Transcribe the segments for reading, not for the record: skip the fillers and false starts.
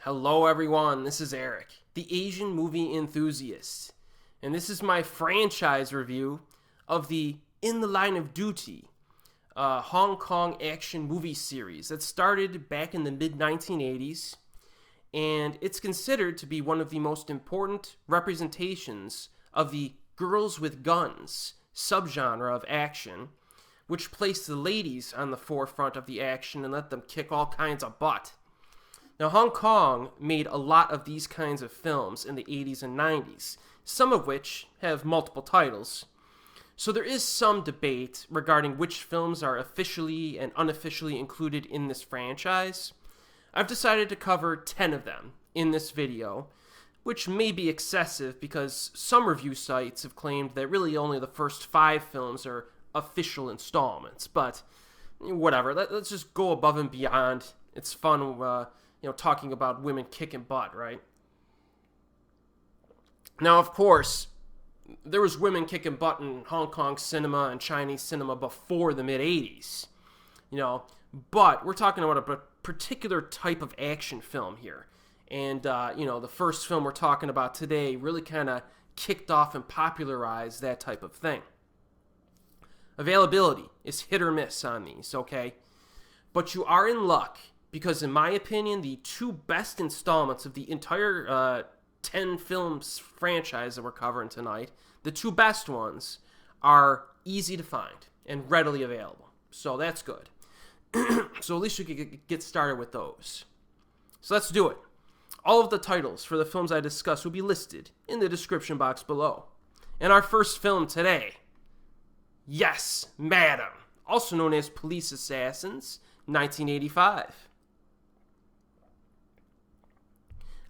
Hello everyone, this is Erik, the Asian movie enthusiast, and this is my franchise review of the In the Line of Duty Hong Kong action movie series that started back in the mid-1980s, and it's considered to be one of the most important representations of the girls with guns subgenre of action, which placed the ladies on the forefront of the action and let them kick all kinds of butt. Now, Hong Kong made a lot of these kinds of films in the 80s and 90s, some of which have multiple titles. So there is some debate regarding which films are officially and unofficially included in this franchise. I've decided to cover 10 of them in this video, which may be excessive because some review sites have claimed that really only the first 5 films are official installments, but whatever, let's just go above and beyond. It's fun, talking about women kicking butt, right? Now, of course, there was women kicking butt in Hong Kong cinema and Chinese cinema before the mid-80s, but we're talking about a particular type of action film here. And, the first film we're talking about today really kind of kicked off and popularized that type of thing. Availability is hit or miss on these, okay? But you are in luck because, in my opinion, the 2 best installments of the entire 10 films franchise that we're covering tonight, the 2 best ones, are easy to find and readily available. So that's good. So at least we could get started with those. So let's do it. All of the titles for the films I discuss will be listed in the description box below. And our first film today, Yes, Madam, also known as Police Assassins, 1985.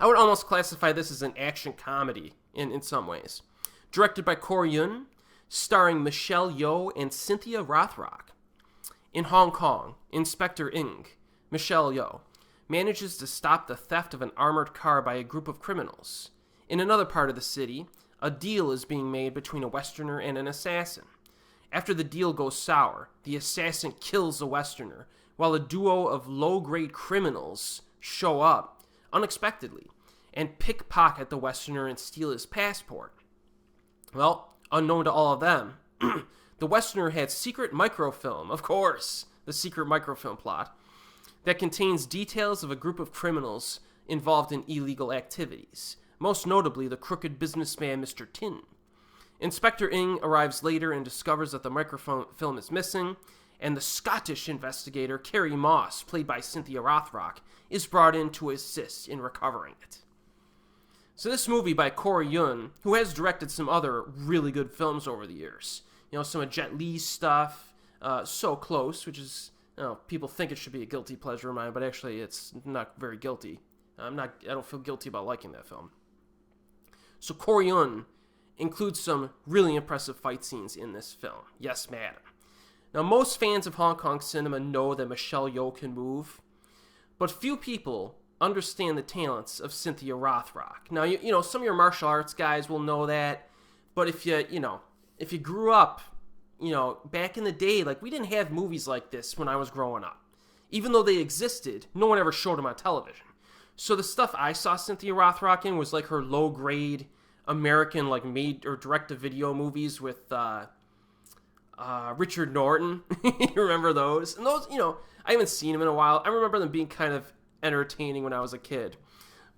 I would almost classify this as an action comedy in some ways. Directed by Yeoh, starring Michelle Yeoh and Cynthia Rothrock. In Hong Kong, Inspector Ng, Michelle Yeoh, manages to stop the theft of an armored car by a group of criminals. In another part of the city, a deal is being made between a Westerner and an assassin. After the deal goes sour, the assassin kills the Westerner, while a duo of low-grade criminals show up unexpectedly and pickpocket the Westerner and steal his passport. Well, unknown to all of them, the Westerner had secret microfilm, of course, the secret microfilm plot, that contains details of a group of criminals involved in illegal activities, most notably the crooked businessman Mr. Tin. Inspector Ng arrives later and discovers that the microfilm is missing, and the Scottish investigator Carrie Moss, played by Cynthia Rothrock, is brought in to assist in recovering it. So this movie by Yeoh, who has directed some other really good films over the years, some of Jet Li's stuff, So Close, which is, people think it should be a guilty pleasure of mine, but actually it's not very guilty. I don't feel guilty about liking that film. So Yeoh includes some really impressive fight scenes in this film. Yes, madam. Now, most fans of Hong Kong cinema know that Michelle Yeoh can move, but few people understand the talents of Cynthia Rothrock. Now, some of your martial arts guys will know that, but if you grew up, back in the day, we didn't have movies like this when I was growing up. Even though they existed, no one ever showed them on television. So the stuff I saw Cynthia Rothrock in was her low-grade American made or direct-to-video movies with Richard Norton. You remember those? And those, I haven't seen them in a while. I remember them being kind of entertaining when I was a kid.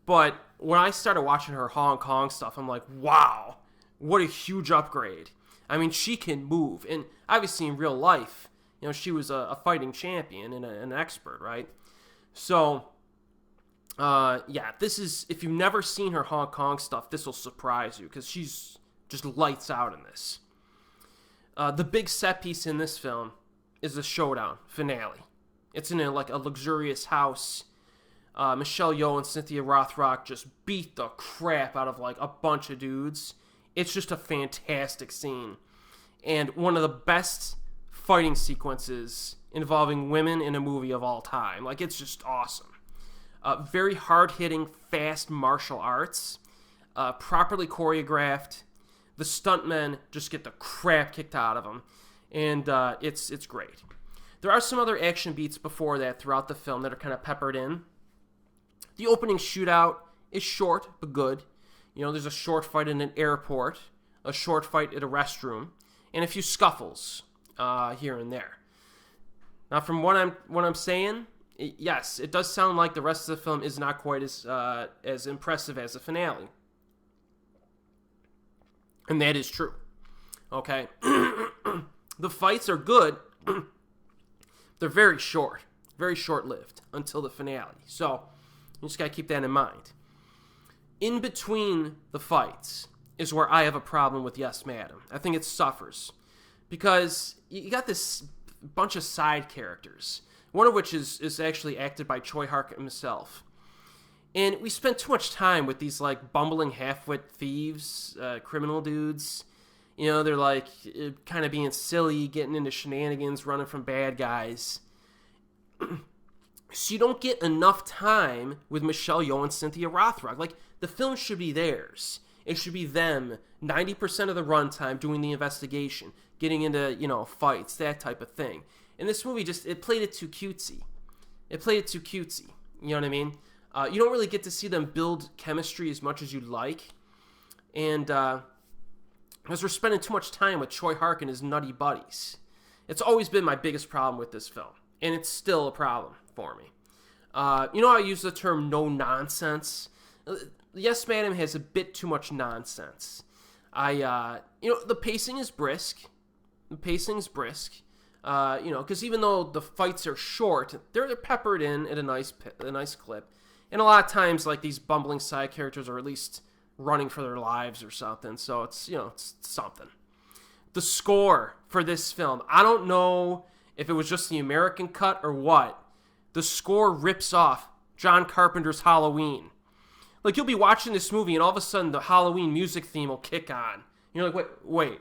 But when I started watching her Hong Kong stuff, I'm like, wow, what a huge upgrade. I mean, she can move. And obviously in real life, she was a fighting champion and an expert, right? So this is, if you've never seen her Hong Kong stuff, this will surprise you because she's just lights out in this. The big set piece in this film is the showdown finale. It's in a luxurious house. Michelle Yeoh and Cynthia Rothrock just beat the crap out of a bunch of dudes. It's just a fantastic scene and one of the best fighting sequences involving women in a movie of all time. It's just awesome. Very hard-hitting, fast martial arts, properly choreographed. The stuntmen just get the crap kicked out of them, and it's great. There are some other action beats before that throughout the film that are kind of peppered in. The opening shootout is short but good. There's a short fight in an airport, a short fight at a restroom, and a few scuffles here and there. Now, from what I'm saying, yes, it does sound like the rest of the film is not quite as impressive as the finale, and that is true. Okay, the fights are good. They're very short-lived until the finale. So you just gotta keep that in mind. In between the fights is where I have a problem with Yes, Madam. I think it suffers because you got this bunch of side characters, one of which is actually acted by Choi Hark himself. And we spent too much time with these like bumbling half-wit thieves, criminal dudes. They're like kind of being silly, getting into shenanigans, running from bad guys. So you don't get enough time with Michelle Yeoh and Cynthia Rothrock. Like, the film should be theirs. It should be them 90% of the runtime doing the investigation, getting into, fights, that type of thing. And this movie it played it too cutesy. You know what I mean? You don't really get to see them build chemistry as much as you'd like. And because we're spending too much time with Choi Hark and his nutty buddies. It's always been my biggest problem with this film. And it's still a problem for me. I use the term no nonsense. Yes, Madam has a bit too much nonsense. The pacing is brisk. Because even though the fights are short, they're peppered in at a nice clip. And a lot of times, like, these bumbling side characters are at least running for their lives or something. So it's something. The score for this film, I don't know if it was just the American cut or what. The score rips off John Carpenter's Halloween. Like, you'll be watching this movie and all of a sudden the Halloween music theme will kick on. You're like, wait,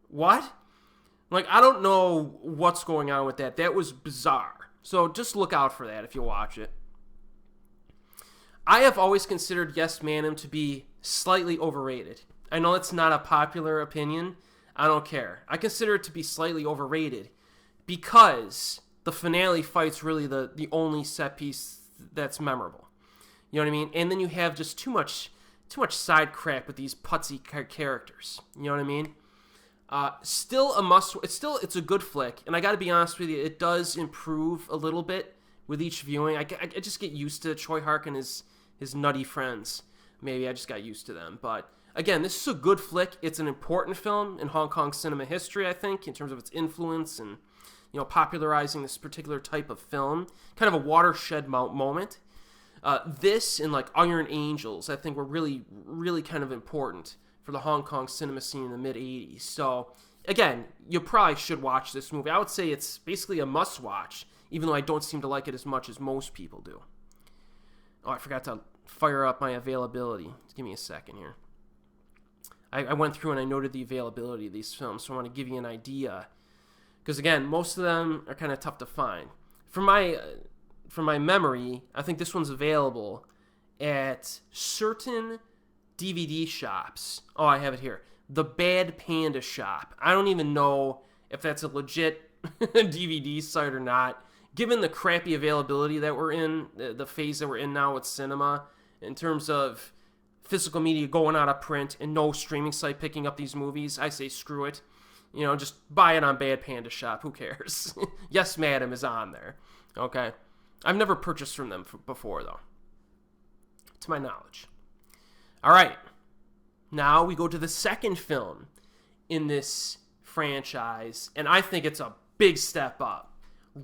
what? Like, I don't know what's going on with that. That was bizarre. So just look out for that if you watch it. I have always considered Yes, Madam to be slightly overrated. I know it's not a popular opinion. I don't care. I consider it to be slightly overrated because the finale fight's really the only set piece that's memorable. You know what I mean? And then you have just too much side crap with these putsy characters. You know what I mean? Still a must. It's a good flick, and I got to be honest with you, it does improve a little bit with each viewing. I just get used to Choi Hark and his nutty friends. Maybe I just got used to them. But again, this is a good flick. It's an important film in Hong Kong cinema history, I think, in terms of its influence and popularizing this particular type of film. Kind of a watershed moment. This and like Iron Angels, I think, were really, really kind of important for the Hong Kong cinema scene in the mid-'80s. So, again, you probably should watch this movie. I would say it's basically a must-watch, even though I don't seem to like it as much as most people do. Oh, I forgot to fire up my availability. Give me a second here. I went through and I noted the availability of these films, so I want to give you an idea. Because, again, most of them are kind of tough to find. From my memory, I think this one's available at certain DVD shops. Oh, I have it here. The Bad Panda Shop. I don't even know if that's a legit DVD site or not. Given the crappy availability that we're in, the phase that we're in now with cinema, in terms of physical media going out of print and no streaming site picking up these movies, I say screw it. Just buy it on Bad Panda Shop. Who cares? Yes, Madam is on there. Okay. I've never purchased from them before, though, to my knowledge. All right. Now we go to the second film in this franchise, and I think it's a big step up.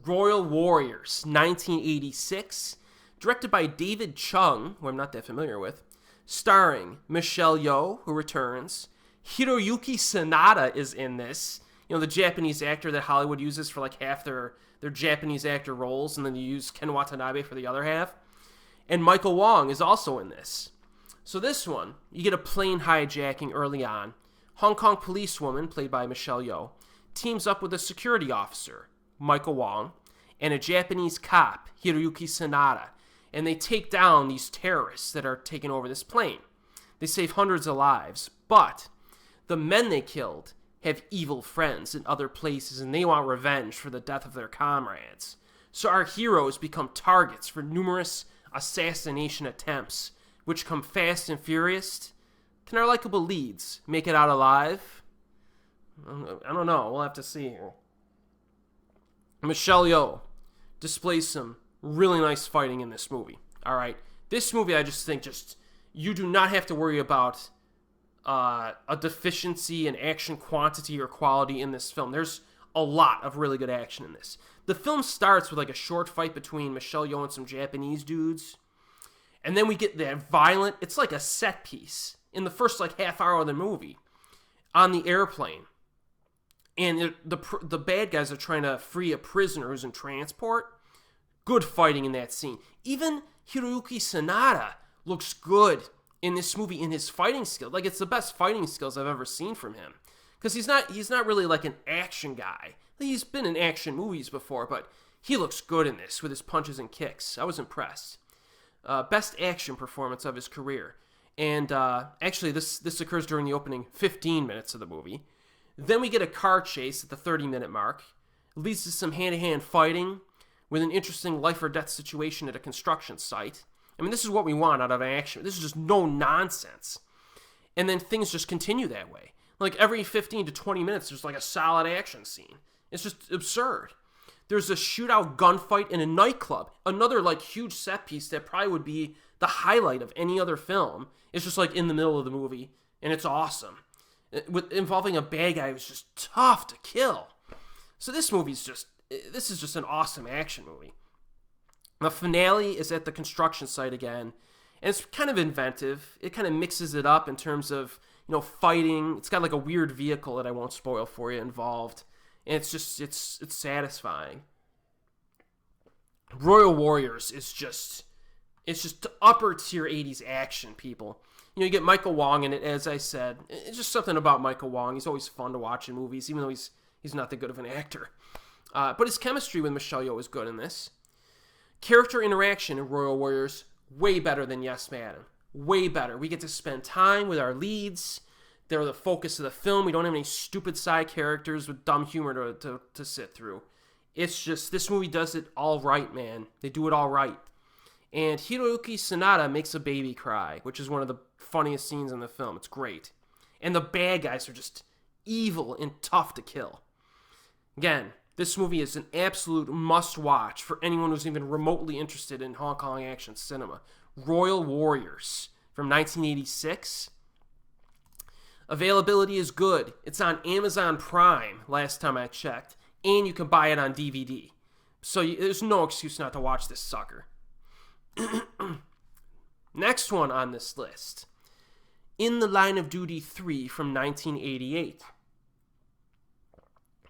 Royal Warriors, 1986, directed by David Chung, who I'm not that familiar with, starring Michelle Yeoh, who returns. Hiroyuki Sanada is in this. The Japanese actor that Hollywood uses for like half their Japanese actor roles, and then you use Ken Watanabe for the other half. And Michael Wong is also in this. So this one, you get a plane hijacking early on. Hong Kong policewoman, played by Michelle Yeoh, teams up with a security officer, Michael Wong, and a Japanese cop, Hiroyuki Sanada, and they take down these terrorists that are taking over this plane. They save hundreds of lives, but the men they killed have evil friends in other places, and they want revenge for the death of their comrades. So our heroes become targets for numerous assassination attempts, which come fast and furious. Can our likable leads make it out alive? I don't know. We'll have to see here. Michelle Yeoh displays some really nice fighting in this movie. All right. This movie, I just think, you do not have to worry about a deficiency in action quantity or quality in this film. There's a lot of really good action in this. The film starts with like a short fight between Michelle Yeoh and some Japanese dudes. And then we get that violent, it's like a set piece in the first like half hour of the movie on the airplane. And the bad guys are trying to free a prisoner who's in transport. Good fighting in that scene. Even Hiroyuki Sanada looks good in this movie in his fighting skills. Like, it's the best fighting skills I've ever seen from him. Because he's not really like an action guy. He's been in action movies before, but he looks good in this with his punches and kicks. I was impressed. Best action performance of his career. And actually, this occurs during the opening 15 minutes of the movie. Then we get a car chase at the 30-minute mark. It leads to some hand-to-hand fighting with an interesting life-or-death situation at a construction site. I mean, this is what we want out of action. This is just no nonsense. And then things just continue that way. Like, every 15 to 20 minutes, there's like a solid action scene. It's just absurd. There's a shootout gunfight in a nightclub. Another, like, huge set piece that probably would be the highlight of any other film. It's just, like, in the middle of the movie, and it's awesome. Involving a bad guy who's just tough to kill. So this is just an awesome action movie. The finale is at the construction site again, and it's kind of inventive. It kind of mixes it up in terms of, fighting. It's got like a weird vehicle that I won't spoil for you involved, and it's satisfying. Royal Warriors is just upper tier 80s action, people. You get Michael Wong in it, as I said. It's just something about Michael Wong. He's always fun to watch in movies, even though he's not that good of an actor. But his chemistry with Michelle Yeoh is good in this. Character interaction in Royal Warriors, way better than Yes, Madam. Way better. We get to spend time with our leads. They're the focus of the film. We don't have any stupid side characters with dumb humor to sit through. It's just, this movie does it all right, man. They do it all right. And Hiroyuki Sanada makes a baby cry, which is one of the funniest scenes in the film. It's great. And the bad guys are just evil and tough to kill. Again, this movie is an absolute must-watch for anyone who's even remotely interested in Hong Kong action cinema. Royal Warriors from 1986. Availability is good. It's on Amazon Prime, last time I checked. And you can buy it on DVD. So there's no excuse not to watch this sucker. Next one on this list. In the Line of Duty 3 from 1988.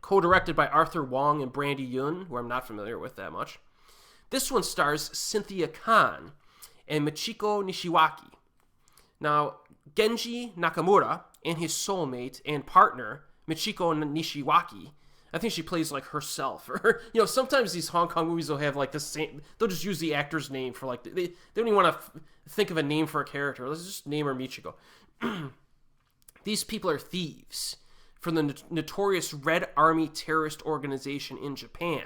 Co-directed by Arthur Wong and Brandy Yun, who I'm not familiar with that much. This one stars Cynthia Khan and Michiko Nishiwaki. Now, Genji Nakamura and his soulmate and partner, Michiko Nishiwaki, I think she plays like herself. Or, sometimes these Hong Kong movies will have like the same, they'll just use the actor's name for like, they don't even want to think of a name for a character. Let's just name her Michiko. These people are thieves from the notorious Red Army terrorist organization in Japan.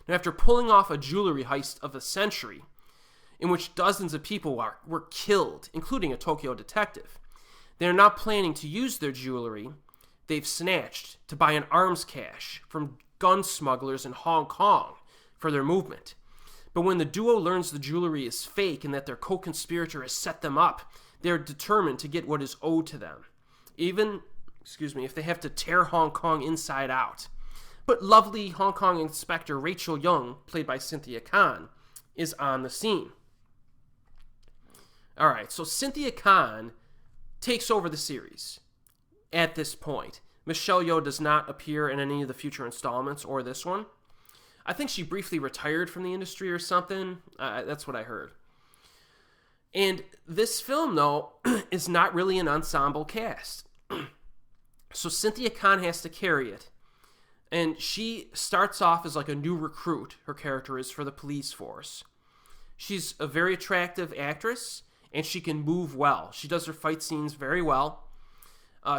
Now, after pulling off a jewelry heist of the century, in which dozens of people were killed, including a Tokyo detective, they are now planning to use their jewelry they've snatched to buy an arms cache from gun smugglers in Hong Kong for their movement. But when the duo learns the jewelry is fake and that their co-conspirator has set them up, they're determined to get what is owed to them, even, if they have to tear Hong Kong inside out. But lovely Hong Kong Inspector Rachel Young, played by Cynthia Khan, is on the scene. Alright, so Cynthia Khan takes over the series at this point. Michelle Yeoh does not appear in any of the future installments or this one. I think she briefly retired from the industry or something. That's what I heard. And this film, though, is not really an ensemble cast. So Cynthia Khan has to carry it. And she starts off as like a new recruit, her character is, for the police force. She's a very attractive actress, and she can move well. She does her fight scenes very well.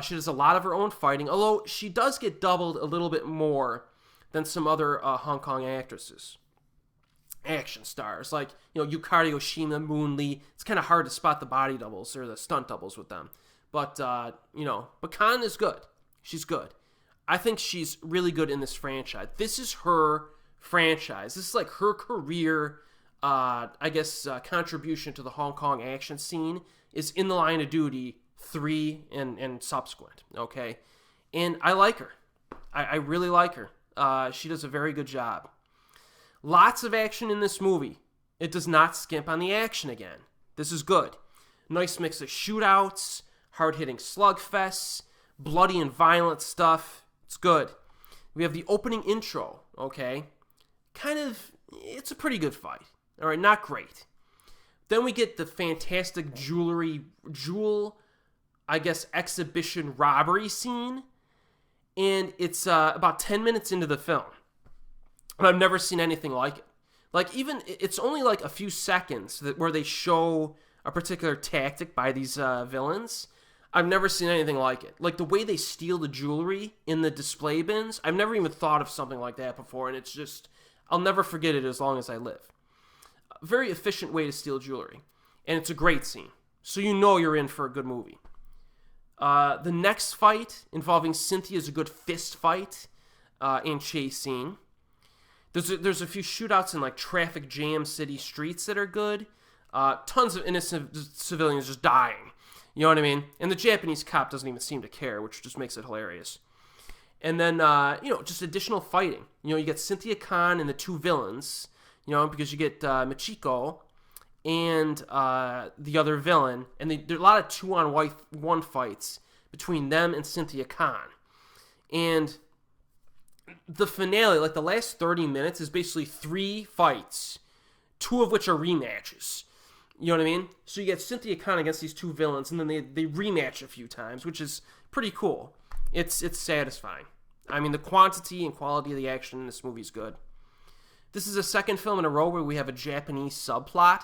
She does a lot of her own fighting, although she does get doubled a little bit more than some other Hong Kong actresses. action stars. Like, Yukari Oshima, Moon Lee. It's kind of hard to spot the body doubles or the stunt doubles with them. But, but Khan is good. She's good. I think she's really good in this franchise. This is her franchise. This is like her career, contribution to the Hong Kong action scene is In the Line of Duty 3 and subsequent, okay? And I like her. I really like her. She does a very good job. Lots of action in this movie. It does not skimp on the action again. This is good. Nice mix of shootouts, hard-hitting slugfests, bloody and violent stuff. It's good. We have the opening intro, okay? It's a pretty good fight. All right, not great. Then we get the fantastic exhibition robbery scene. And it's about 10 minutes into the film. And I've never seen anything like it. Like, it's only like a few seconds where they show a particular tactic by these villains. I've never seen anything like it. Like, the way they steal the jewelry in the display bins, I've never even thought of something like that before. And it's just, I'll never forget it as long as I live. A very efficient way to steal jewelry. And it's a great scene. So you're in for a good movie. The next fight involving Cynthia is a good fist fight and chase scene. There's a few shootouts in like traffic jam city streets that are good. Tons of innocent civilians just dying. You know what I mean? And the Japanese cop doesn't even seem to care, which just makes it hilarious. And then, just additional fighting. You get Cynthia Khan and the two villains, because you get Michiko and the other villain, and there are a lot of 2-on-1 fights between them and Cynthia Khan. And the finale, like the last 30 minutes, is basically 3 fights, 2 of which are rematches. You know what I mean? So you get Cynthia Khan against these 2 villains, and then they rematch a few times, which is pretty cool. It's satisfying. I mean, the quantity and quality of the action in this movie is good. This is the second film in a row where we have a Japanese subplot.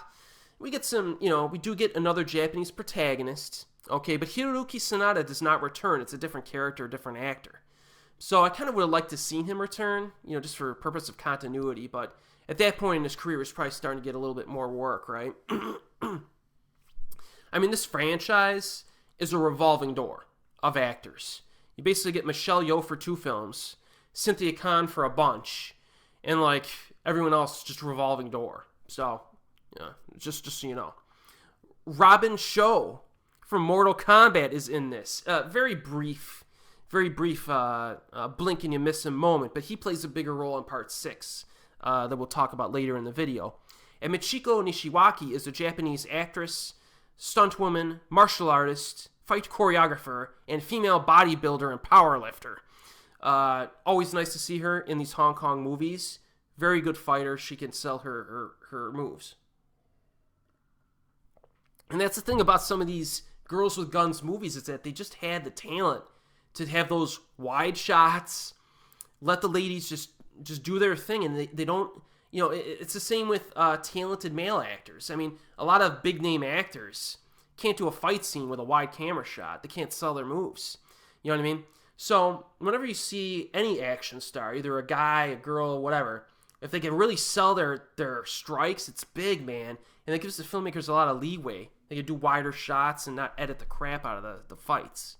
We get we do get another Japanese protagonist, okay, but Hiroyuki Sanada does not return. It's a different character, a different actor. So I kind of would have liked to see him return, just for purpose of continuity, but at that point in his career, he's probably starting to get a little bit more work, right? I mean, this franchise is a revolving door of actors. You basically get Michelle Yeoh for 2 films, Cynthia Khan for a bunch, and, like, everyone else just revolving door. So, yeah, just so you know. Robin Shou from Mortal Kombat is in this. Very brief blink and you miss him moment, but he plays a bigger role in part 6 that we'll talk about later in the video. And Michiko Nishiwaki is a Japanese actress, stuntwoman, martial artist, fight choreographer, and female bodybuilder and powerlifter. Always nice to see her in these Hong Kong movies. Very good fighter. She can sell her moves. And that's the thing about some of these Girls with Guns movies, is that they just had the talent to have those wide shots, let the ladies just do their thing, and they don't, it's the same with talented male actors. I mean, a lot of big-name actors can't do a fight scene with a wide camera shot. They can't sell their moves. You know what I mean? So whenever you see any action star, either a guy, a girl, whatever, if they can really sell their strikes, it's big, man. And it gives the filmmakers a lot of leeway. They can do wider shots and not edit the crap out of the fights.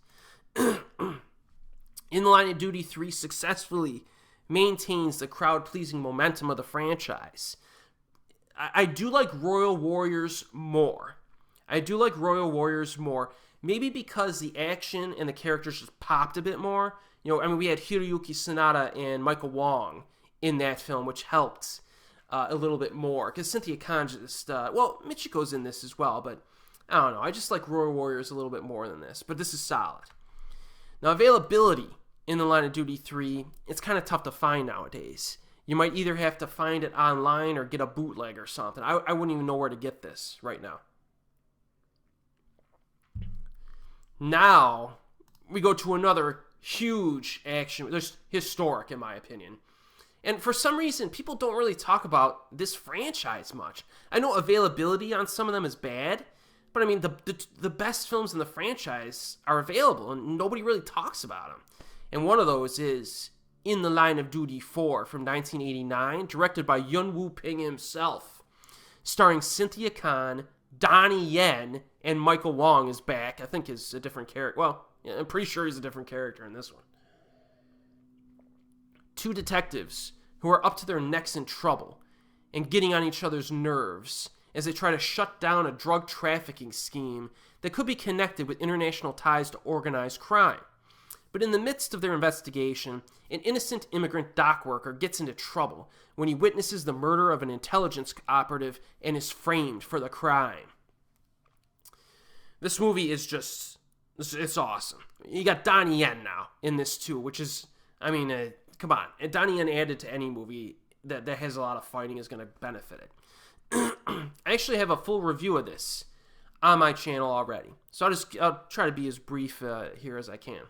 In the Line of Duty 3 successfully maintains the crowd-pleasing momentum of the franchise. I do like Royal Warriors more. Maybe because the action and the characters just popped a bit more. We had Hiroyuki Sanada and Michael Wong in that film, which helped a little bit more. Because Cynthia Khan just, Michiko's in this as well, but I don't know. I just like Royal Warriors a little bit more than this, but this is solid. Now, availability in the Line of Duty 3, it's kind of tough to find nowadays. You might either have to find it online or get a bootleg or something. I wouldn't even know where to get this right now. Now, we go to another huge action. There's historic, in my opinion. And for some reason, people don't really talk about this franchise much. I know availability on some of them is bad, but I mean, the best films in the franchise are available, and nobody really talks about them. And one of those is In the Line of Duty 4 from 1989, directed by Yun Woo Ping himself, starring Cynthia Khan, Donnie Yen, and Michael Wong is back. I think is a different character. Well, yeah, I'm pretty sure he's a different character in this one. Two detectives who are up to their necks in trouble and getting on each other's nerves as they try to shut down a drug trafficking scheme that could be connected with international ties to organized crime. But in the midst of their investigation, an innocent immigrant dock worker gets into trouble when he witnesses the murder of an intelligence operative and is framed for the crime. This movie is just, it's awesome. You got Donnie Yen now in this too, which is, come on. Donnie Yen added to any movie that has a lot of fighting is going to benefit it. I actually have a full review of this on my channel already. So I'll try to be as brief here as I can.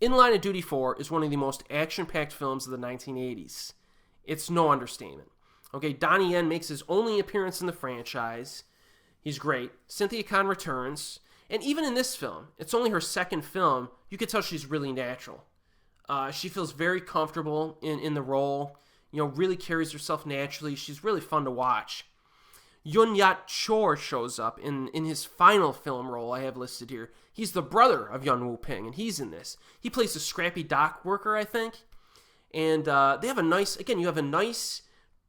In Line of Duty 4 is one of the most action-packed films of the 1980s. It's no understatement. Okay, Donnie Yen makes his only appearance in the franchise. He's great. Cynthia Khan returns. And even in this film, it's only her second film, you can tell she's really natural. She feels very comfortable in the role, really carries herself naturally. She's really fun to watch. Yoon Yat Chor shows up in his final film role I have listed here. He's the brother of Yun Woo Ping, and he's in this. He plays a scrappy dock worker, I think. And they have a nice, again, you have a nice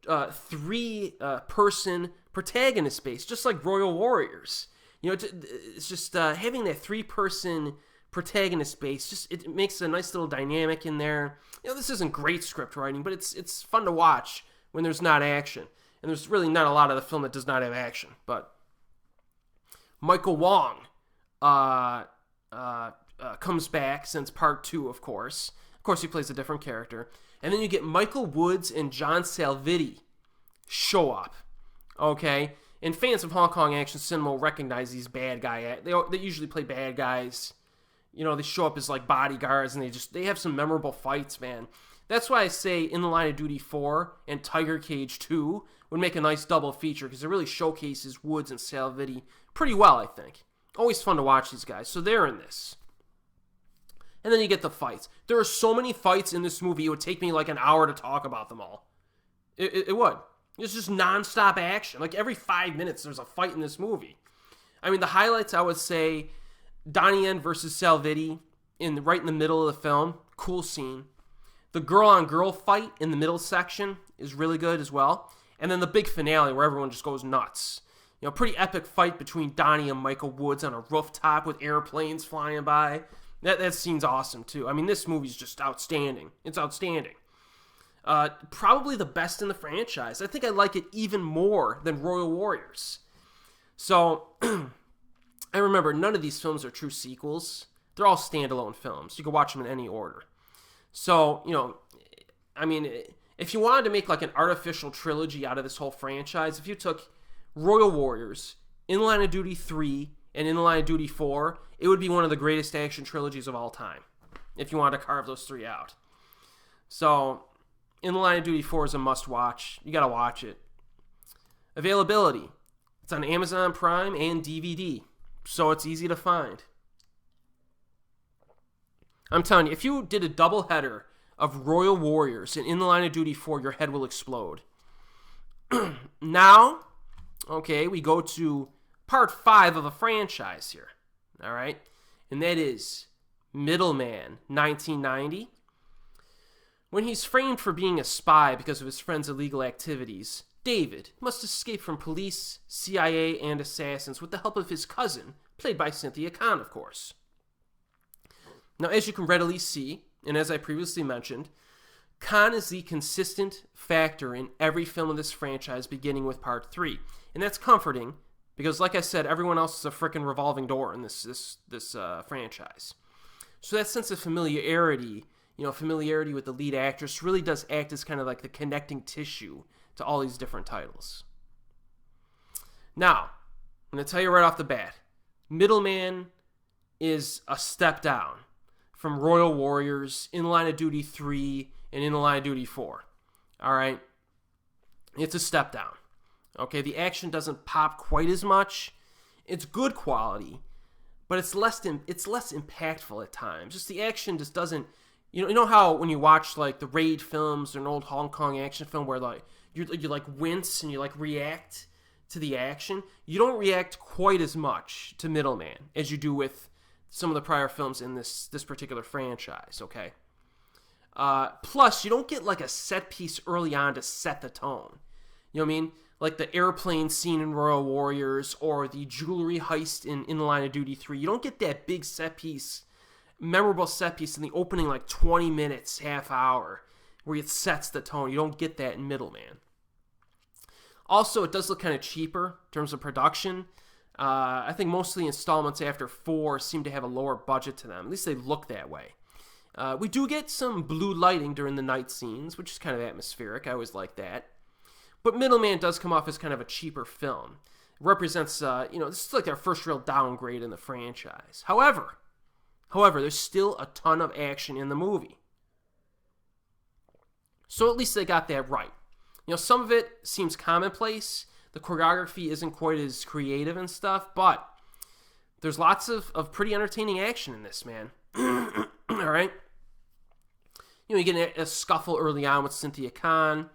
three-person protagonist base, just like Royal Warriors. It's just having that three-person protagonist base, it makes a nice little dynamic in there. This isn't great script writing, but it's fun to watch when there's not action. And there's really not a lot of the film that does not have action. But Michael Wong comes back since part 2, of course. Of course, he plays a different character. And then you get Michael Woods and John Salviti show up. Okay? And fans of Hong Kong action cinema will recognize these bad guys. They usually play bad guys. They show up as like bodyguards, and they have some memorable fights, man. That's why I say In the Line of Duty 4 and Tiger Cage 2 would make a nice double feature, because it really showcases Woods and Salviti pretty well, I think. Always fun to watch these guys. So they're in this. And then you get the fights. There are so many fights in this movie, it would take me like an hour to talk about them all. It would. It's just nonstop action. Like every 5 minutes there's a fight in this movie. The highlights, I would say, Donnie Yen versus Salviti right in the middle of the film. Cool scene. The girl-on-girl fight in the middle section is really good as well. And then the big finale where everyone just goes nuts. Pretty epic fight between Donnie and Michael Woods on a rooftop with airplanes flying by. That scene's awesome, too. This movie's just outstanding. It's outstanding. Probably the best in the franchise. I think I like it even more than Royal Warriors. So, I remember none of these films are true sequels. They're all standalone films. You can watch them in any order. So, if you wanted to make like an artificial trilogy out of this whole franchise, if you took Royal Warriors, In Line of Duty 3, and In Line of Duty 4, it would be one of the greatest action trilogies of all time, if you wanted to carve those three out. So, In Line of Duty 4 is a must-watch. You gotta watch it. Availability. It's on Amazon Prime and DVD, so it's easy to find. I'm telling you, if you did a double header of Royal Warriors and In the Line of Duty 4, your head will explode. Now, okay, we go to part 5 of a franchise here. All right? And that is Middleman, 1990. When he's framed for being a spy because of his friend's illegal activities, David must escape from police, CIA, and assassins with the help of his cousin, played by Cynthia Khan, of course. Now, as you can readily see, and as I previously mentioned, Khan is the consistent factor in every film of this franchise, beginning with Part 3. And that's comforting, because like I said, everyone else is a frickin' revolving door in this franchise. So that sense of familiarity, familiarity with the lead actress really does act as kind of like the connecting tissue to all these different titles. Now, I'm going to tell you right off the bat, Middleman is a step down from Royal Warriors, In Line of Duty 3, and In Line of Duty 4. All right? It's a step down. Okay, the action doesn't pop quite as much. It's good quality, but it's less impactful at times. Just the action just doesn't You know how when you watch like the raid films or an old Hong Kong action film where like you like wince and you like react to the action, you don't react quite as much to Middleman as you do with some of the prior films in this particular franchise. Okay. Plus, you don't get like a set piece early on to set the tone. You know what I mean? Like the airplane scene in Royal Warriors or the jewelry heist in the Line of Duty 3. You don't get that big set piece, memorable set piece in the opening like 20 minutes, half hour, where it sets the tone. You don't get that in Middleman. Also, it does look kind of cheaper in terms of production. I think most of the installments after 4 seem to have a lower budget to them. At least they look that way. We do get some blue lighting during the night scenes, which is kind of atmospheric. I always like that. But Middleman does come off as kind of a cheaper film. It represents, this is like their first real downgrade in the franchise. However, there's still a ton of action in the movie. So at least they got that right. You know, some of it seems commonplace. The choreography isn't quite as creative and stuff, but there's lots of pretty entertaining action in this, man. All right? You know, you get a scuffle early on with Cynthia Khan.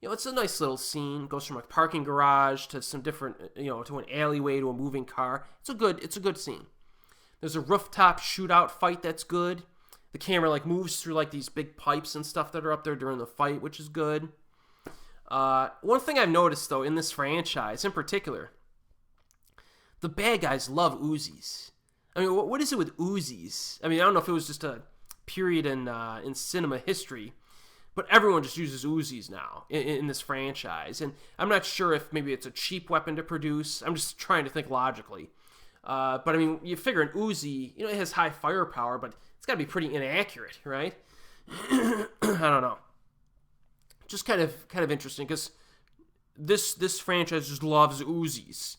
You know, it's a nice little scene. It goes from a parking garage to some different, to an alleyway to a moving car. It's a good scene. There's a rooftop shootout fight that's good. The camera like moves through like these big pipes and stuff that are up there during the fight, which is good. One thing I've noticed though in this franchise, in particular, the bad guys love Uzis. I mean, what is it with Uzis? I mean, I don't know if it was just a period in cinema history. But everyone just uses Uzis now in this franchise. And I'm not sure if maybe it's a cheap weapon to produce. I'm just trying to think logically. But I mean, you figure an Uzi, it has high firepower, but it's got to be pretty inaccurate, right? I don't know. Just kind of interesting because this franchise just loves Uzis,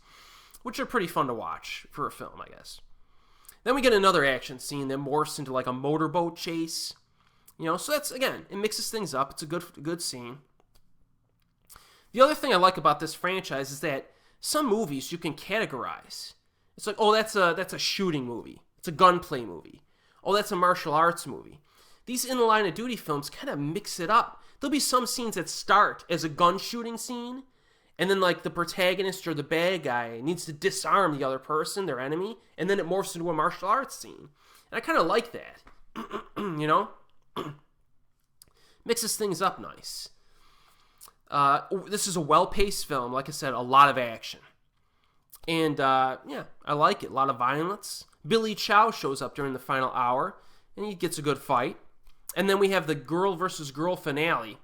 which are pretty fun to watch for a film, I guess. Then we get another action scene that morphs into like a motorboat chase. So that's, again, it mixes things up. It's a good scene. The other thing I like about this franchise is that some movies you can categorize. It's like, oh, that's a shooting movie. It's a gunplay movie. Oh, that's a martial arts movie. These In the Line of Duty films kind of mix it up. There'll be some scenes that start as a gun shooting scene, and then like the protagonist or the bad guy needs to disarm the other person, their enemy, and then it morphs into a martial arts scene. And I kind of like that. Mixes things up nice. This is a well-paced film. Like I said, a lot of action. And, I like it. A lot of violence. Billy Chow shows up during the final hour, and he gets a good fight. And then we have the girl versus girl finale,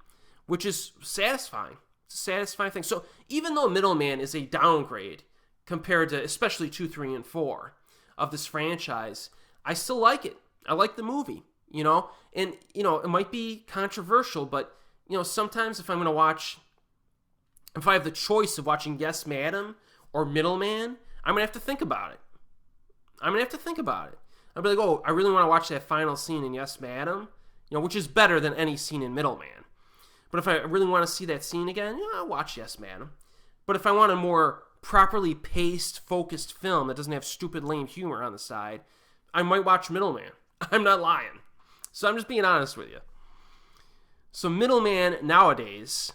which is satisfying. It's a satisfying thing. So even though Middleman is a downgrade compared to especially 2, 3, and 4 of this franchise, I still like it. I like the movie. And, it might be controversial, but, sometimes if I have the choice of watching Yes, Madam or Middleman, I'm going to have to think about it. I'll be like, oh, I really want to watch that final scene in Yes, Madam, which is better than any scene in Middleman. But if I really want to see that scene again, I'll watch Yes, Madam. But if I want a more properly paced, focused film that doesn't have stupid, lame humor on the side, I might watch Middleman. I'm not lying. So I'm just being honest with you. So Middleman nowadays,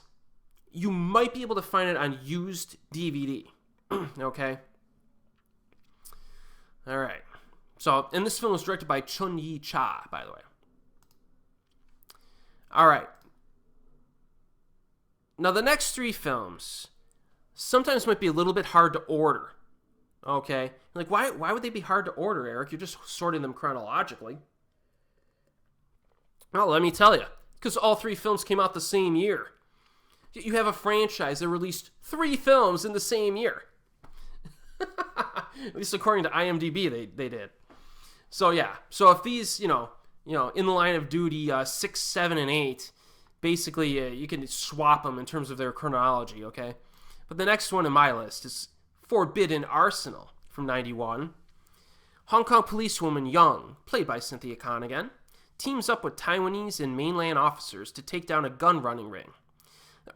you might be able to find it on used DVD. Okay? All right. So, and this film was directed by Chun-Yi Cha, by the way. All right. Now, the next 3 films sometimes might be a little bit hard to order. Okay? Like, why would they be hard to order, Erik? You're just sorting them chronologically. Well, let me tell you. Because all 3 films came out the same year. You have a franchise that released 3 films in the same year. At least according to IMDb, they did. So, yeah. So if these, in the Line of Duty 6, 7, and 8, basically you can swap them in terms of their chronology, okay? But the next one in my list is Forbidden Arsenal from 91. Hong Kong policewoman Young, played by Cynthia Khan again, teams up with Taiwanese and mainland officers to take down a gun-running ring.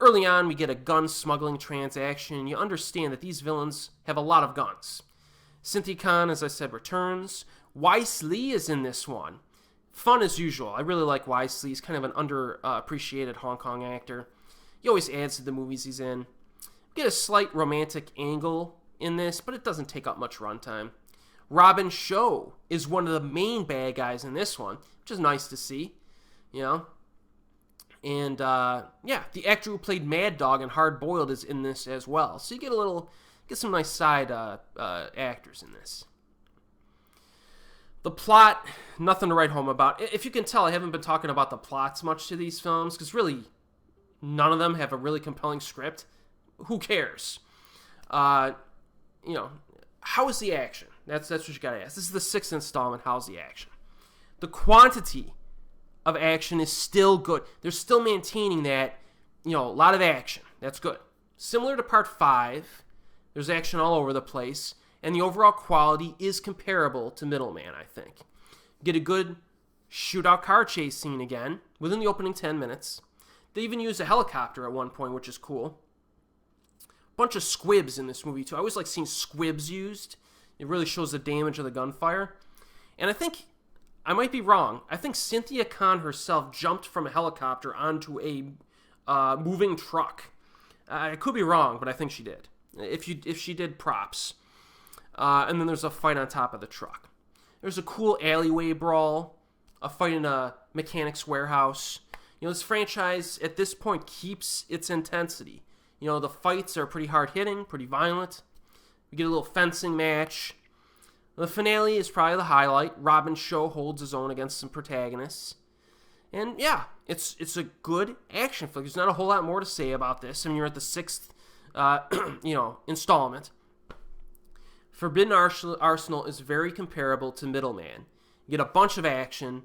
Early on, we get a gun smuggling transaction, and you understand that these villains have a lot of guns. Cynthia Khan, as I said, returns. Weiss Lee is in this one Fun as usual. I really like Wisely. He's kind of an underappreciated Hong Kong actor. He always adds to the movies he's in. Get a slight romantic angle in this, but it doesn't take up much runtime. Robin Shou is one of the main bad guys in this one, which is nice to see, you know. And, the actor who played Mad Dog in Hard Boiled is in this as well. So you get some nice side actors in this. The plot, nothing to write home about. If you can tell, I haven't been talking about the plots much to these films, because really, none of them have a really compelling script. Who cares? How is the action? That's what you gotta ask. This is the 6th installment. How's the action? The quantity of action is still good. They're still maintaining that, a lot of action. That's good. Similar to Part 5, there's action all over the place, and the overall quality is comparable to Middleman, I think. Get a good shootout car chase scene again within the opening 10 minutes. They even use a helicopter at one point, which is cool. Bunch of squibs in this movie, too. I always like seeing squibs used. It really shows the damage of the gunfire. And I think, I might be wrong, I think Cynthia Khan herself jumped from a helicopter onto a moving truck. I could be wrong, but I think she did. If she did, props. And then there's a fight on top of the truck. There's a cool alleyway brawl, a fight in a mechanic's warehouse. This franchise, at this point, keeps its intensity. The fights are pretty hard-hitting, pretty violent. We get a little fencing match. The finale is probably the highlight. Robin Shou holds his own against some protagonists. And, yeah, it's a good action flick. There's not a whole lot more to say about this. I mean, you're at the 6th, installment. Forbidden Arsenal is very comparable to Middleman. You get a bunch of action.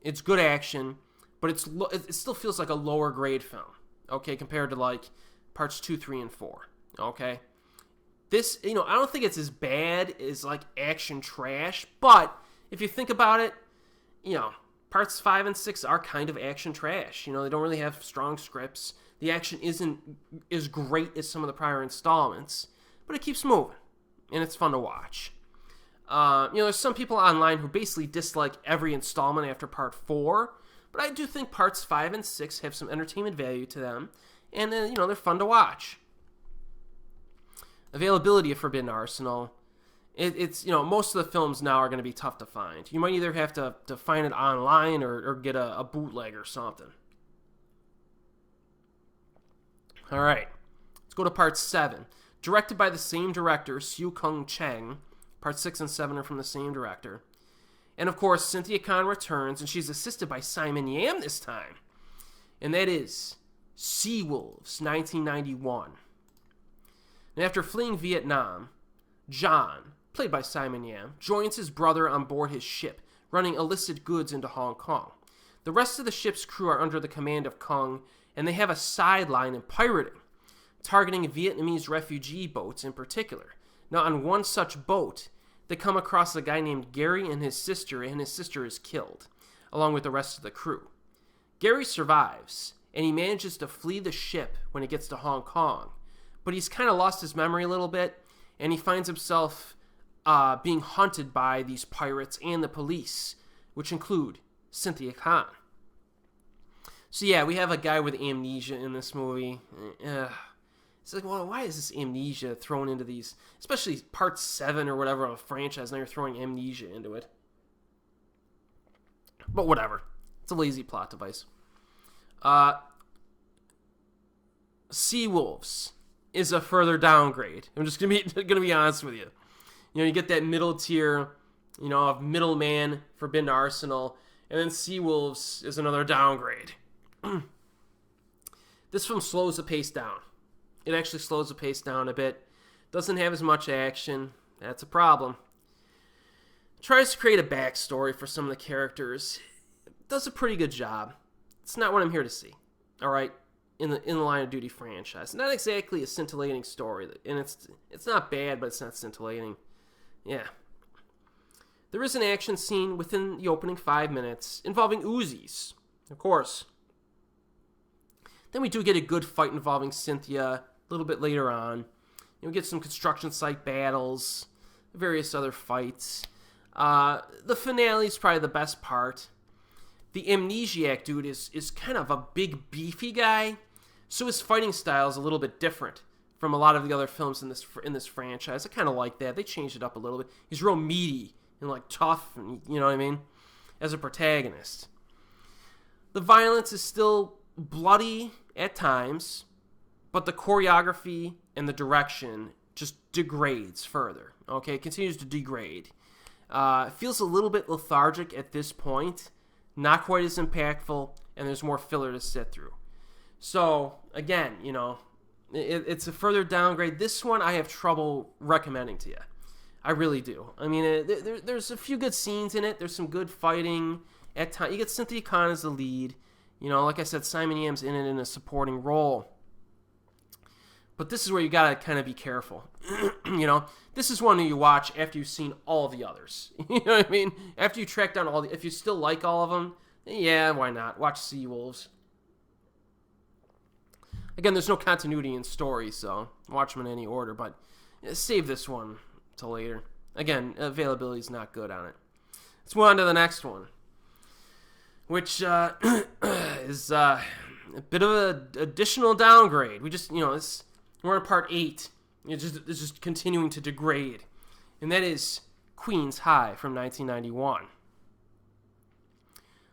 It's good action, but it still feels like a lower grade film, okay, compared to, like, Parts 2, 3, and 4, okay? This, I don't think it's as bad as, like, action trash, but if you think about it, Parts 5 and 6 are kind of action trash. They don't really have strong scripts. The action isn't as great as some of the prior installments, but it keeps moving, and it's fun to watch. There's some people online who basically dislike every installment after Part 4, but I do think Parts 5 and 6 have some entertainment value to them, and then, they're fun to watch. Availability of Forbidden Arsenal. It's most of the films now are going to be tough to find. You might either have to find it online or get a bootleg or something. All right. Let's go to Part 7. Directed by the same director, Siu Kung Cheng. Part 6 and 7 are from the same director. And, of course, Cynthia Khan returns, and she's assisted by Simon Yam this time. And that is Seawolves, 1991. And after fleeing Vietnam, John, played by Simon Yam, joins his brother on board his ship, running illicit goods into Hong Kong. The rest of the ship's crew are under the command of Kung, and they have a sideline in pirating, targeting Vietnamese refugee boats in particular. Now, on one such boat, they come across a guy named Gary and his sister is killed, along with the rest of the crew. Gary survives, and he manages to flee the ship when it gets to Hong Kong, but he's kind of lost his memory a little bit, and he finds himself being hunted by these pirates and the police, which include Cynthia Khan. So yeah, we have a guy with amnesia in this movie. It's like, well, why is this amnesia thrown into these, especially Part 7 or whatever of a franchise, now you're throwing amnesia into it. But whatever. It's a lazy plot device. Seawolves is a further downgrade. I'm just gonna be honest with you. You get that middle tier, of Middleman, Forbidden Arsenal, and then Seawolves is another downgrade. This film slows the pace down. It actually slows the pace down a bit. Doesn't have as much action. That's a problem. Tries to create a backstory for some of the characters. Does a pretty good job. It's not what I'm here to see. All right, in the Line of Duty franchise, not exactly a scintillating story, and it's not bad, but it's not scintillating. Yeah. There is an action scene within the opening 5 minutes involving Uzis, of course. Then we do get a good fight involving Cynthia a little bit later on. We get some construction site battles, various other fights. The finale is probably the best part. The amnesiac dude is kind of a big, beefy guy, so his fighting style is a little bit different from a lot of the other films in this franchise. I kind of like that. They changed it up a little bit. He's real meaty and like tough, and you know what I mean, as a protagonist. The violence is still bloody at times, but the choreography and the direction just degrades further. Okay, it continues to degrade. It feels a little bit lethargic at this point, not quite as impactful, and there's more filler to sit through. So, again, you know, it's a further downgrade. This one I have trouble recommending to you. I really do. I mean, there's a few good scenes in it. There's some good fighting at times. You get Cynthia Khan as the lead. You know, like I said, Simon Yam's in it in a supporting role. But this is where you gotta kind of be careful. You know, this is one that you watch after you've seen all the others. You know what I mean? After you track down if you still like all of them, yeah, why not? Watch Seawolves. Again, there's no continuity in story, so watch them in any order. But save this one till later. Again, availability is not good on it. Let's move on to the next one, which is a bit of an additional downgrade. We just, you know, we're on part 8. It's just continuing to degrade. And that is Queen's High from 1991.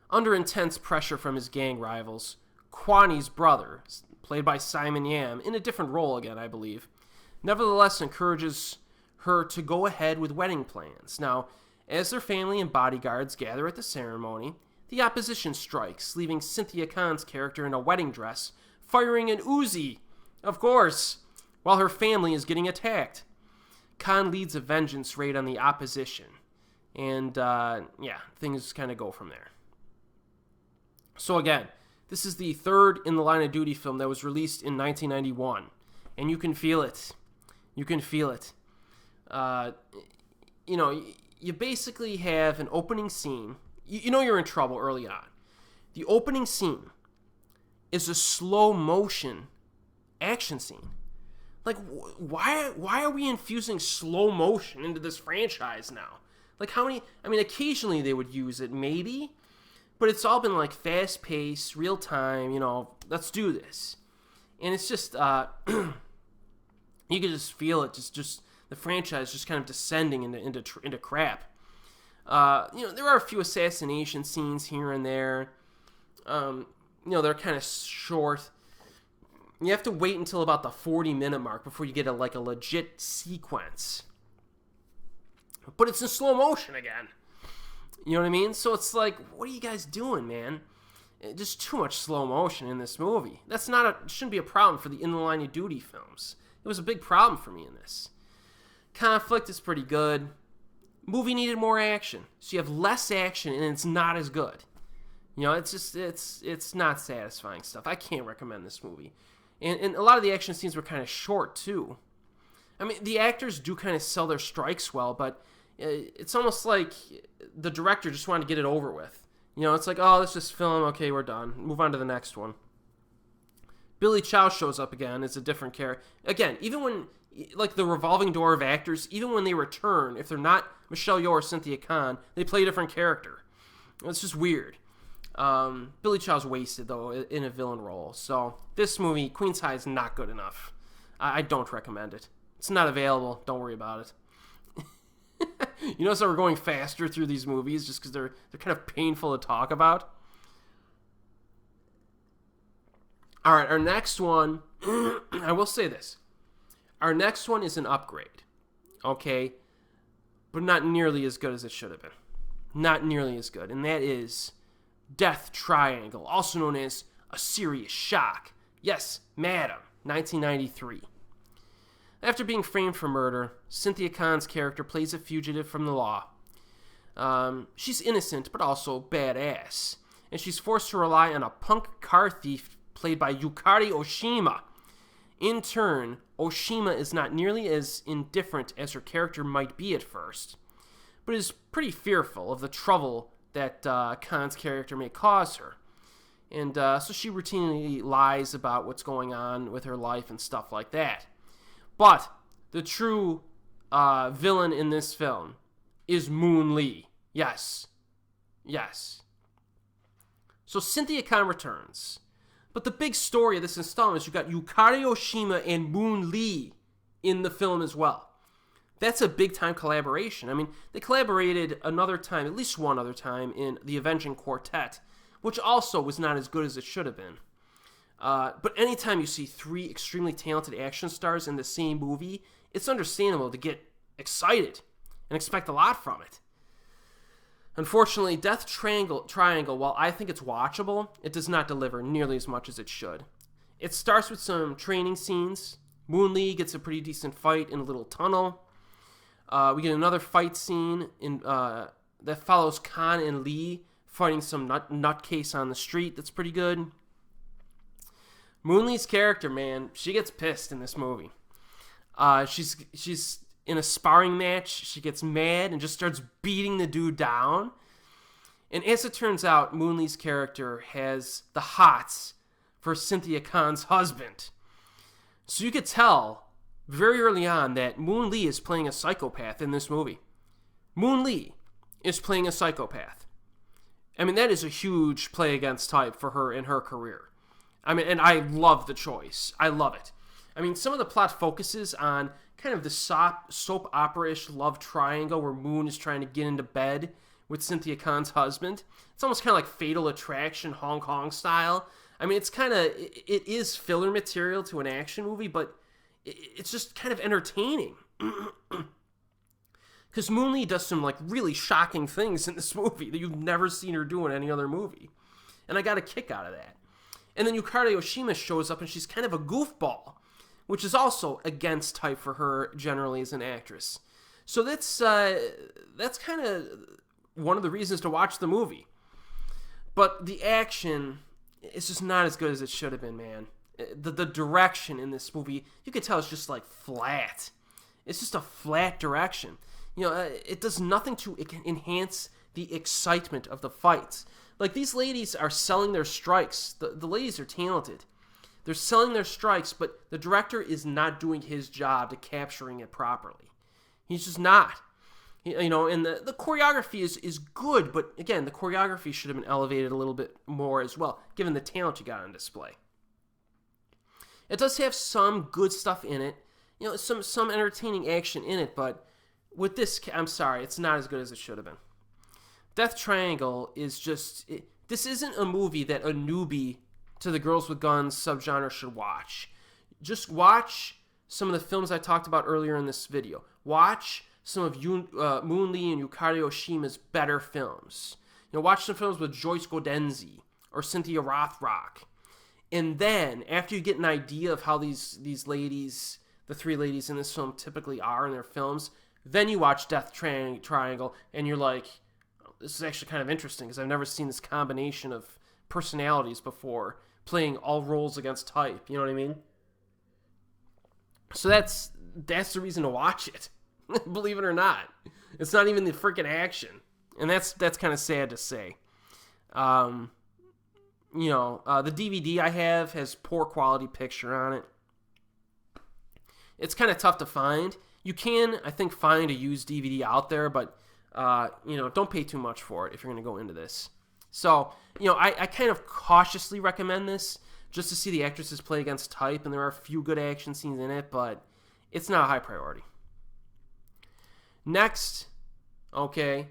Under intense pressure from his gang rivals, Kwani's brother, played by Simon Yam, in a different role again, I believe, nevertheless encourages her to go ahead with wedding plans. Now, as their family and bodyguards gather at the ceremony, the opposition strikes, leaving Cynthia Khan's character in a wedding dress, firing an Uzi, of course, while her family is getting attacked. Khan leads a vengeance raid on the opposition, and things kind of go from there. So again, this is the third in the Line of Duty film that was released in 1991, and you can feel it. You can feel it. You know, you basically have an opening scene. You know you're in trouble early on. The opening scene is a slow motion action scene. Like, why are we infusing slow motion into this franchise now? Like, how many? I mean, occasionally they would use it, maybe, but it's all been like fast paced, real time. You know, let's do this, and it's just you can just feel it. Just the franchise just kind of descending into crap. You know, there are a few assassination scenes here and there. You know, they're kind of short. You have to wait until about the 40-minute mark before you get a legit sequence. But it's in slow motion again. You know what I mean? So it's like, what are you guys doing, man? Just too much slow motion in this movie. Shouldn't be a problem for the In the Line of Duty films. It was a big problem for me in this. Conflict is pretty good. Movie needed more action. So you have less action and it's not as good. You know, it's not satisfying stuff. I can't recommend this movie. And a lot of the action scenes were kind of short, too. I mean, the actors do kind of sell their strikes well, but it's almost like the director just wanted to get it over with. You know, it's like, oh, let's just film. Okay, we're done. Move on to the next one. Billy Chow shows up again. It's a different character. Again, even when, like, the revolving door of actors, even when they return, if they're not Michelle Yeoh or Cynthia Khan, they play a different character. It's just weird. Billy Chow's wasted, though, in a villain role. So this movie, Queen's High, is not good enough. I don't recommend it. It's not available. Don't worry about it. You notice how we're going faster through these movies just because they're kind of painful to talk about? All right, our next one, I will say this. Our next one is an upgrade, okay? But not nearly as good as it should have been. Not nearly as good, and that is Death Triangle, also known as A Serious Shock. Yes, Madam, 1993. After being framed for murder, Cynthia Khan's character plays a fugitive from the law. She's innocent, but also badass, and she's forced to rely on a punk car thief played by Yukari Oshima. In turn, Oshima is not nearly as indifferent as her character might be at first, but is pretty fearful of the trouble that Khan's character may cause her. And so she routinely lies about what's going on with her life and stuff like that. But the true villain in this film is Moon Lee. Yes. Yes. So Cynthia Khan returns. But the big story of this installment is you got Yukari Oshima and Moon Lee in the film as well. That's a big-time collaboration. I mean, they collaborated another time, at least one other time, in The Avenging Quartet, which also was not as good as it should have been. But anytime you see three extremely talented action stars in the same movie, it's understandable to get excited and expect a lot from it. Unfortunately, Death Triangle, while I think it's watchable, it does not deliver nearly as much as it should. It starts with some training scenes. Moon Lee gets a pretty decent fight in a little tunnel. We get another fight scene that follows Khan and Lee fighting some nutcase on the street that's pretty good. Moon Lee's character, man, she gets pissed in this movie. She's in a sparring match. She gets mad and just starts beating the dude down. And as it turns out, Moon Lee's character has the hots for Cynthia Khan's husband. So you could tell very early on that Moon Lee is playing a psychopath in this movie. Moon Lee is playing a psychopath. I mean, that is a huge play against type for her in her career. I mean, and I love the choice. I love it. I mean, some of the plot focuses on kind of the soap opera-ish love triangle where Moon is trying to get into bed with Cynthia Khan's husband. It's almost kind of like Fatal Attraction, Hong Kong style. I mean, it is filler material to an action movie, but it's just kind of entertaining. Because Moon Lee does some, like, really shocking things in this movie that you've never seen her do in any other movie. And I got a kick out of that. And then Yukari Oshima shows up, and she's kind of a goofball, which is also against type for her generally as an actress. So that's kind of one of the reasons to watch the movie. But the action is just not as good as it should have been, man. The direction in this movie, you could tell it's just like flat. It's just a flat direction. You know, it does nothing to enhance the excitement of the fights. Like, these ladies are selling their strikes. The ladies are talented. They're selling their strikes, but the director is not doing his job to capturing it properly. He's just not. You know, and the choreography is good, but again, the choreography should have been elevated a little bit more as well, given the talent you got on display. It does have some good stuff in it, you know, some entertaining action in it, but with this, I'm sorry, it's not as good as it should have been. Death Triangle is just, this isn't a movie that a newbie to the Girls with Guns subgenre should watch. Just watch some of the films I talked about earlier in this video. Watch some of Moon Lee and Yukari Oshima's better films. You know, watch some films with Joyce Godenzi or Cynthia Rothrock. And then, after you get an idea of how these ladies, the three ladies in this film typically are in their films, then you watch Death Triangle, and you're like, oh, this is actually kind of interesting, because I've never seen this combination of personalities before, playing all roles against type, you know what I mean? So that's the reason to watch it, believe it or not. It's not even the freaking action, and that's kind of sad to say. You know, the DVD I have has poor quality picture on it. It's kind of tough to find. You can, I think, find a used DVD out there, but, you know, don't pay too much for it if you're going to go into this. So, you know, I kind of cautiously recommend this just to see the actresses play against type, and there are a few good action scenes in it, but it's not a high priority. Next, okay,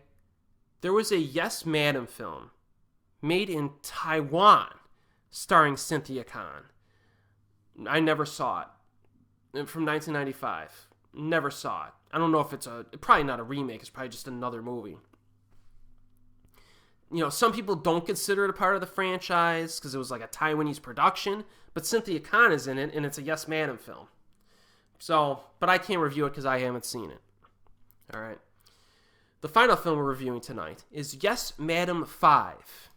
there was a Yes Madam film made in Taiwan starring Cynthia Khan. I never saw it. From 1995. Never saw it. I don't know if it's probably not a remake. It's probably just another movie. You know, some people don't consider it a part of the franchise because it was like a Taiwanese production, but Cynthia Khan is in it, and it's a Yes Madam film. So, but I can't review it because I haven't seen it. All right. The final film we're reviewing tonight is Yes Madam 5.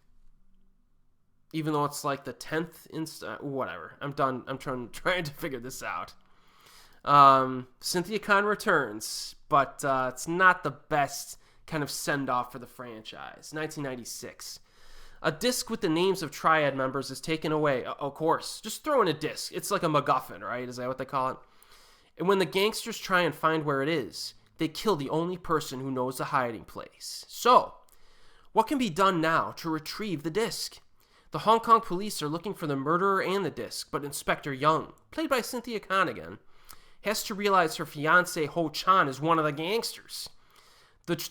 Even though it's like the 10th whatever. I'm done. I'm trying to figure this out. Cynthia Khan returns, but it's not the best kind of send-off for the franchise. 1996. A disc with the names of Triad members is taken away. Of course. Just throw in a disc. It's like a MacGuffin, right? Is that what they call it? And when the gangsters try and find where it is, they kill the only person who knows the hiding place. So, what can be done now to retrieve the disc? The Hong Kong police are looking for the murderer and the disc, but Inspector Young, played by Cynthia Khan again, has to realize her fiancé Ho Chan is one of the gangsters.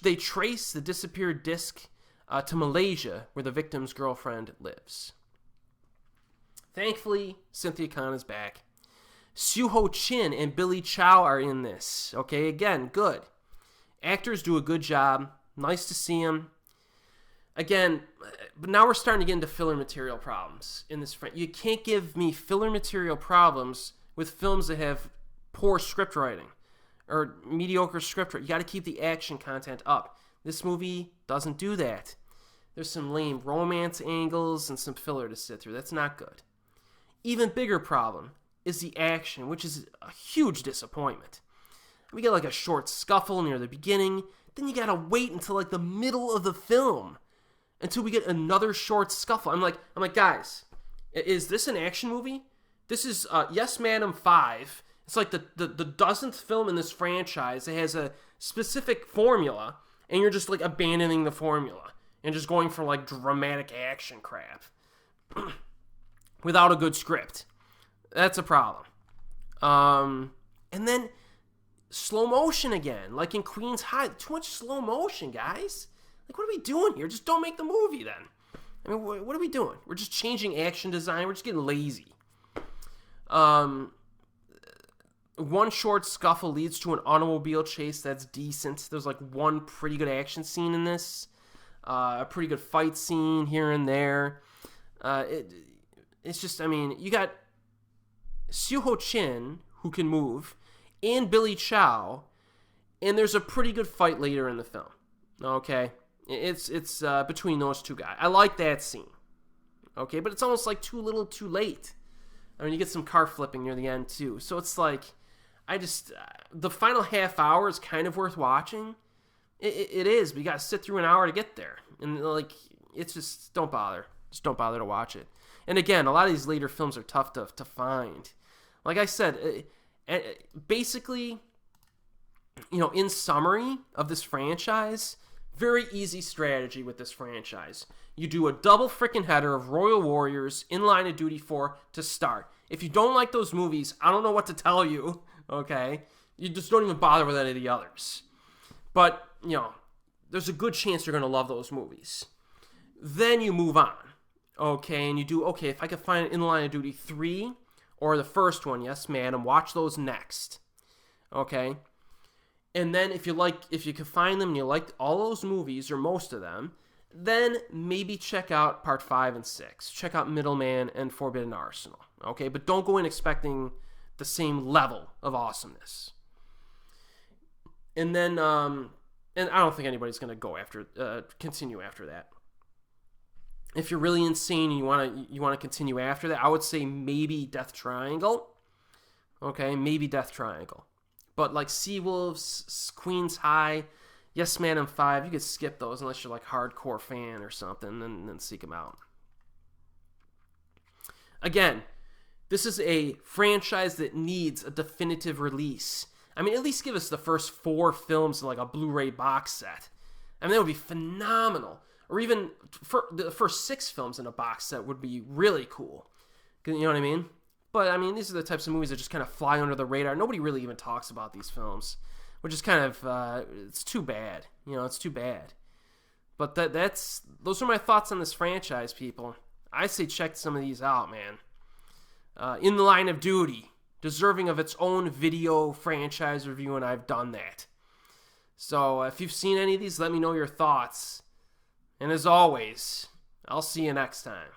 They trace the disappeared disc to Malaysia, where the victim's girlfriend lives. Thankfully, Cynthia Khan is back. Sue Ho Chin and Billy Chow are in this. Okay, again, good. Actors do a good job. Nice to see them. Again, but now we're starting to get into filler material problems in this. You can't give me filler material problems with films that have poor script writing or mediocre script writing. You got to keep the action content up. This movie doesn't do that. There's some lame romance angles and some filler to sit through. That's not good. Even bigger problem is the action, which is a huge disappointment. We get like a short scuffle near the beginning, then you gotta wait until like the middle of the film until we get another short scuffle. I'm like, guys, is this an action movie? This is Yes, Madam 5. It's like the dozenth film in this franchise. It has a specific formula, and you're just like abandoning the formula and just going for like dramatic action crap without a good script. That's a problem. And then slow motion again, like in Queen's High. Too much slow motion, guys. Like, what are we doing here? Just don't make the movie then. I mean, what are we doing? We're just changing action design. We're just getting lazy. One short scuffle leads to an automobile chase that's decent. There's like one pretty good action scene in this. A pretty good fight scene here and there. It's just, I mean, you got Sue Ho Chin, who can move, and Billy Chow, and there's a pretty good fight later in the film. Okay? It's between those two guys. I like that scene. Okay? But it's almost like too little, too late. I mean, you get some car flipping near the end, too. So it's like, the final half hour is kind of worth watching. It is, but you got to sit through an hour to get there. And, like, it's just, don't bother. Just don't bother to watch it. And again, a lot of these later films are tough to find. Like I said, basically, in summary of this franchise, very easy strategy with this franchise. You do a double frickin' header of Royal Warriors, In Line of Duty 4 to start. If you don't like those movies, I don't know what to tell you, okay? You just don't even bother with any of the others. But, there's a good chance you're going to love those movies. Then you move on, okay? And you do, okay, if I could find In Line of Duty 3 or the first one, Yes, Madam, watch those next, okay? And then if you can find them and you like all those movies or most of them, then maybe check out part 5 and 6. Check out Middleman and Forbidden Arsenal, okay? But don't go in expecting the same level of awesomeness. And then, and I don't think anybody's going to continue after that. If you're really insane and you want to continue after that, I would say maybe Death Triangle. Okay, maybe Death Triangle. But like Seawolves, Queen's High, Yes, Madam 5, you could skip those unless you're like hardcore fan or something, and then seek them out. Again, this is a franchise that needs a definitive release. I mean, at least give us the first 4 films in like a Blu-ray box set. I mean, that would be phenomenal. Or even for the first 6 films in a box set would be really cool. You know what I mean? But, I mean, these are the types of movies that just kind of fly under the radar. Nobody really even talks about these films, which is kind of, it's too bad. It's too bad. But those are my thoughts on this franchise, people. I say check some of these out, man. In the Line of Duty, deserving of its own video franchise review, and I've done that. So, if you've seen any of these, let me know your thoughts. And as always, I'll see you next time.